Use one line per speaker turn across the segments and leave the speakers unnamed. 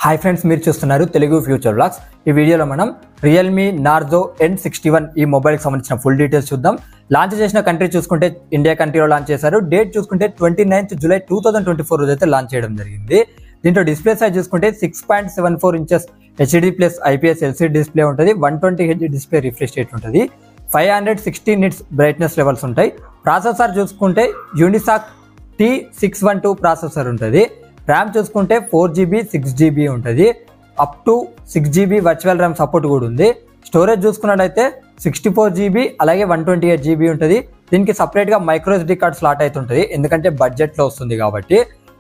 Hi friends, మీరు చూస్తున్నారు Telugu future vlogs. ఈ వీడియోలో మనం రియల్మీ నార్జో N61 ఈ మొబైల్కి సంబంధించిన ఫుల్ డీటెయిల్స్ చూద్దాం. లాంచ్ చేసిన కంట్రీ చూసుకుంటే ఇండియా కంట్రీలో లాంచ్ చేశారు. డేట్ చూసుకుంటే 29th జూలై 2024 రోజు అయితే లాంచ్ చేయడం జరిగింది. దీంట్లో డిస్ప్లే సైజ్ చూసుకుంటే 6.74 inches HD plus IPS LCD display ఉంటుంది. 120Hz డిస్ప్లే రిఫ్రెష్ రేట్ ఉంటుంది. 560 నిట్స్ బ్రైట్నెస్ లెవెల్స్ ఉంటాయి. ప్రాసెసర్ చూసుకుంటే యూనిసాక్ T612 ప్రాసెసర్ ఉంటుంది. ర్యామ్ చూసుకుంటే 4GB 6GB ఉంటుంది. Up to 6GB virtual RAM support కూడా ఉంది. స్టోరేజ్ చూసుకున్నట్లయితే 64GB అలాగే 128GB ఉంటుంది. దీనికి సపరేట్గా మైక్రోఎస్డి కార్డ్ స్లాట్ అయితే ఉంటుంది, ఎందుకంటే బడ్జెట్లో వస్తుంది కాబట్టి.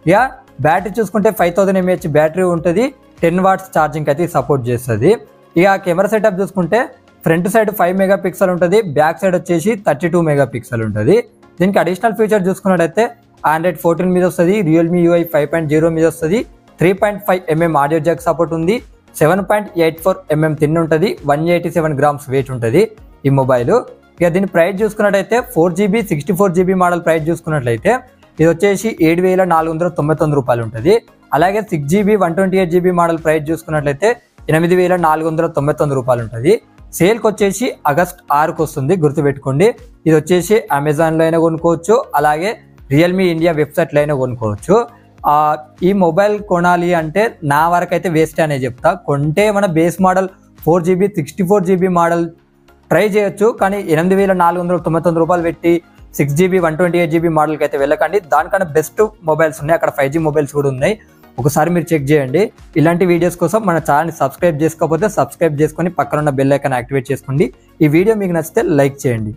ఇక బ్యాటరీ చూసుకుంటే 5000 mAh బ్యాటరీ ఉంటుంది. 10 watts ఛార్జింగ్ అయితే సపోర్ట్ చేస్తుంది. ఇక కెమెరా సెటప్ చూసుకుంటే ఫ్రంట్ సైడ్ 5 మెగాపిక్సెల్ ఉంటుంది, బ్యాక్ సైడ్ వచ్చేసి 32 మెగాపిక్సెల్ ఉంటుంది. దీనికి అడిషనల్ ఫీచర్ చూసుకున్నట్లయితే Android 14 మీద వస్తుంది, రియల్మీ UI 5.0 మీద వస్తుంది. 3.5mm ఆడియో జాక్ సపోర్ట్ ఉంది. 7.84mm థిన్ ఉంటుంది. 187 grams వెయిట్ ఉంటుంది ఈ మొబైల్. ఇక దీని ప్రైస్ చూసుకున్నట్లయితే 4GB 64GB మోడల్ ప్రైస్ చూసుకున్నట్లయితే ఇది వచ్చేసి 7499 రూపాయలు ఉంటుంది. అలాగే 6GB 128GB మోడల్ ప్రైస్ చూసుకున్నట్లయితే 8499 రూపాయలు ఉంటుంది. సేల్కి వచ్చేసి ఆగస్ట్ 6కు వస్తుంది, గుర్తుపెట్టుకోండి. ఇది వచ్చేసి అమెజాన్లో అయినా కొనుక్కోవచ్చు, అలాగే రియల్మీ ఇండియా వెబ్సైట్లో అయినా కొనుక్కోవచ్చు. ఈ మొబైల్ కొనాలి అంటే నా వరకు అయితే వేస్ట్ అనే చెప్తా. కొంటే మన base model 4GB 64GB model try చేయొచ్చు, కానీ 8499 రూపాయలు పెట్టి 6GB 128GB మోడల్కి అయితే వెళ్ళకండి. దానికన్నా బెస్ట్ మొబైల్స్ ఉన్నాయి, అక్కడ 5G మొబైల్స్ కూడా ఉన్నాయి. ఒకసారి మీరు చెక్ చేయండి. ఇలాంటి వీడియోస్ కోసం మన ఛానల్ని సబ్స్క్రైబ్ చేసుకోకపోతే సబ్స్క్రైబ్ చేసుకొని పక్కన ఉన్న బెల్ ఐకాన్ యాక్టివేట్ చేసుకోండి. ఈ వీడియో మీకు నచ్చితే లైక్ చేయండి.